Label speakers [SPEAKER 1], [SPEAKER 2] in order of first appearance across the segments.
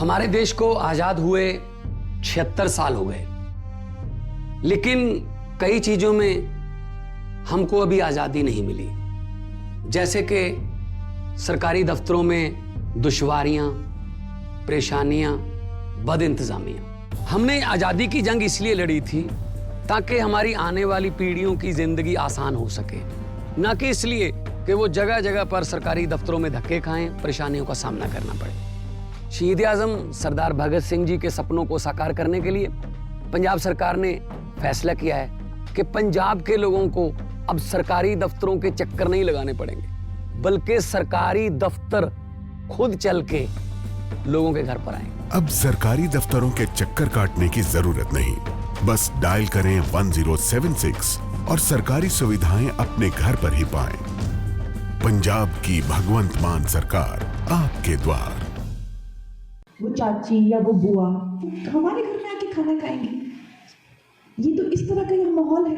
[SPEAKER 1] हमारे देश को आजाद हुए 76 साल हो गए, लेकिन कई चीजों में हमको अभी आजादी नहीं मिली। जैसे कि सरकारी दफ्तरों में दुश्वारियां, परेशानियां, बदइंतजामियां। हमने आजादी की जंग इसलिए लड़ी थी ताकि हमारी आने वाली पीढ़ियों की जिंदगी आसान हो सके, ना कि इसलिए कि वो जगह जगह पर सरकारी दफ्तरों में धक्के खाएं, परेशानियों का सामना करना पड़े। शहीद आजम सरदार भगत सिंह जी के सपनों को साकार करने के लिए पंजाब सरकार ने फैसला किया है कि पंजाब के लोगों को अब सरकारी दफ्तरों के चक्कर नहीं लगाने पड़ेंगे, बल्कि सरकारी दफ्तर खुद चल के लोगों के घर पर आएंगे।
[SPEAKER 2] अब सरकारी दफ्तरों के चक्कर काटने की जरूरत नहीं, बस डायल करें 1076 और सरकारी सुविधाएं अपने घर पर ही पाएं। पंजाब की भगवंत मान सरकार आपके द्वार।
[SPEAKER 3] वो चाची या वो बुआ हमारे घर में आके खाना खाएंगे, ये तो इस तरह का यह माहौल है।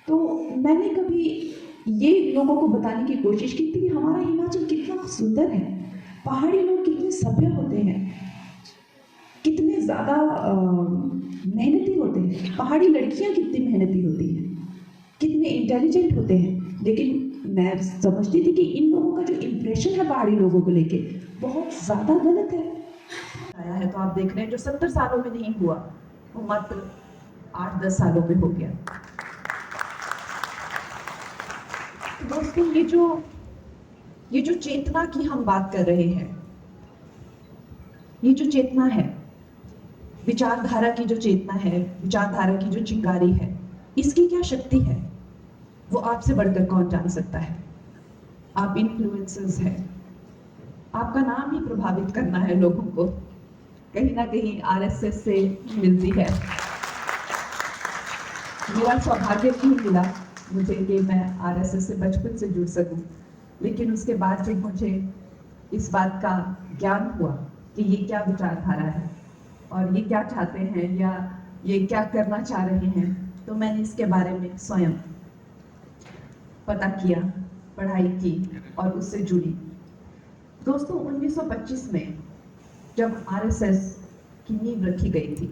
[SPEAKER 3] तो मैंने कभी ये लोगों को बताने की कोशिश की थी कि हमारा हिमाचल कितना सुंदर है, पहाड़ी लोग कितने सभ्य होते हैं, कितने ज़्यादा मेहनती होते हैं, पहाड़ी लड़कियां कितनी मेहनती होती हैं, कितने इंटेलिजेंट होते हैं। लेकिन मैं समझती थी कि इन लोगों का जो इम्प्रेशन है पहाड़ी लोगों को लेके बहुत ज़्यादा गलत है। आया है तो आप देख रहे हैं जो 70 सालों में नहीं हुआ वो मात्र 8-10 सालों में हो गया। दोस्तों, ये जो चेतना की हम बात कर रहे हैं, ये जो चेतना है, विचारधारा की जो चेतना है, विचारधारा की जो चिंगारी है, इसकी क्या शक्ति है वो आपसे बढ़कर कौन जान सकता है। आप इन्फ्लुएंसर्स हैं, आपका नाम ही प्रभावित करना है लोगों को, कहीं ना कहीं आरएसएस से मिलती है। मेरा सौभाग्य नहीं मिला मुझे कि मैं आरएसएस से बचपन से जुड़ सकूं, लेकिन उसके बाद जब मुझे इस बात का ज्ञान हुआ कि ये क्या विचारधारा है और ये क्या चाहते हैं या ये क्या करना चाह रहे हैं, तो मैंने इसके बारे में स्वयं पता किया, पढ़ाई की और उससे जुड़ी। दोस्तों, 1925 में जब आरएसएस की नींव रखी गई थी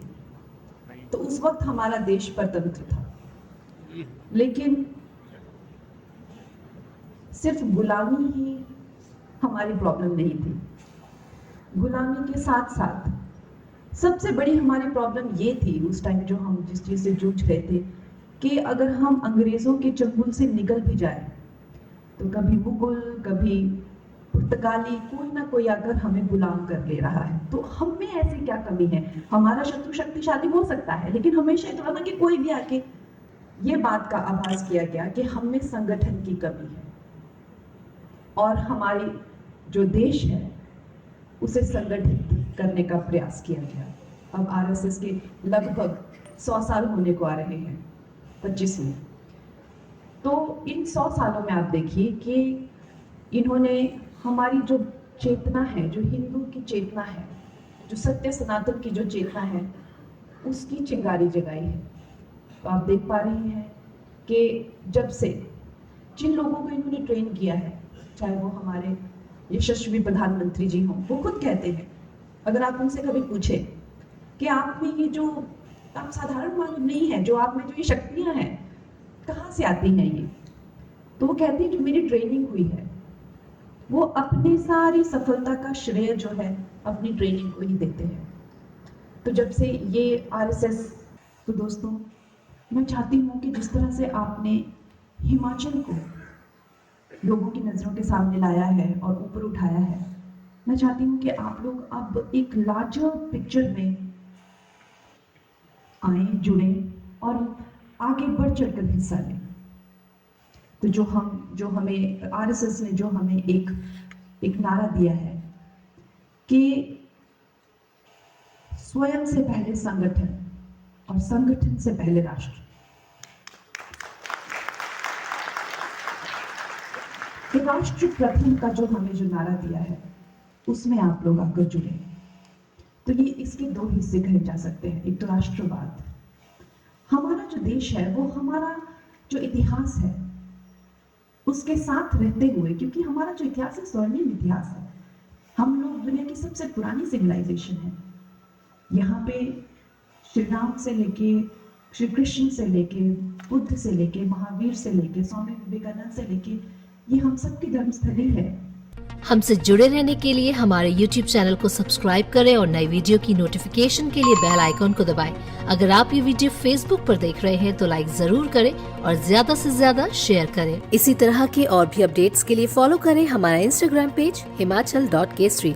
[SPEAKER 3] तो उस वक्त हमारा देश परतंत्र था, लेकिन सिर्फ गुलामी ही हमारी प्रॉब्लम नहीं थी। गुलामी के साथ साथ सबसे बड़ी हमारी प्रॉब्लम ये थी उस टाइम, जो हम जिस चीज से जूझ रहे थे, कि अगर हम अंग्रेजों के चंगुल से निकल भी जाए तो कभी मुगल, कभी पुर्तगाली, कोई ना कोई आकर हमें गुलाम कर ले रहा है। तो हम में ऐसी क्या कमी है? हमारा शत्रु शक्तिशाली हो सकता है, लेकिन हमेशा इतना ना कि कोई भी आके ये बात का आभास किया गया कि हम में संगठन की कमी है और हमारी जो देश है उसे संगठित करने का प्रयास किया गया। अब आरएसएस के लगभग 100 साल होने को आ रहे हैं 25 में। तो इन 100 सालों में आप देखिए कि इन्होंने हमारी जो चेतना है, जो हिंदू की चेतना है, जो सत्य सनातन की जो चेतना है, उसकी चिंगारी जगाई है। तो आप देख पा रहे हैं कि जब से जिन लोगों को इन्होंने ट्रेन किया है, चाहे वो हमारे यशस्वी प्रधानमंत्री जी हों, वो खुद कहते हैं, अगर आप उनसे कभी पूछे कि आप में ये जो आप साधारण मानव नहीं है, जो आप में जो ये शक्तियां हैं कहाँ से आती हैं ये, तो वो कहते हैं जो मेरी ट्रेनिंग हुई है वो अपनी सारी सफलता का श्रेय जो है अपनी ट्रेनिंग को ही देते हैं। तो जब से ये आरएसएस, तो दोस्तों मैं चाहती हूँ कि जिस तरह से आपने हिमाचल को लोगों की नज़रों के सामने लाया है और ऊपर उठाया है, मैं चाहती हूँ कि आप लोग अब एक लार्जर पिक्चर में आए, जुड़े और आगे बढ़ चढ़कर हिस्सा लें। तो जो हमें आरएसएस ने जो हमें एक नारा दिया है कि स्वयं से पहले संगठन और संगठन से पहले राष्ट्र, कि राष्ट्र प्रथम का जो हमें जो नारा दिया है उसमें आप लोग आकर जुड़े। तो ये इसके दो हिस्से कहे जा सकते हैं। एक तो राष्ट्रवाद, हमारा जो देश है वो हमारा जो इतिहास है उसके साथ रहते हुए, क्योंकि हमारा जो इतिहास है स्वर्णिम इतिहास है, हम लोग दुनिया की सबसे पुरानी सिविलाइजेशन है। यहाँ पे श्री राम से लेके श्री कृष्ण से लेके बुद्ध से लेके महावीर से लेके स्वामी विवेकानंद से लेके ये हम सबकी धर्मस्थली है।
[SPEAKER 4] हमसे जुड़े रहने के लिए हमारे YouTube चैनल को सब्सक्राइब करें और नई वीडियो की नोटिफिकेशन के लिए बेल आइकॉन को दबाएं। अगर आप ये वीडियो Facebook पर देख रहे हैं तो लाइक जरूर करें और ज्यादा से ज्यादा शेयर करें। इसी तरह के और भी अपडेट्स के लिए फॉलो करें हमारा Instagram पेज himachal.kesri।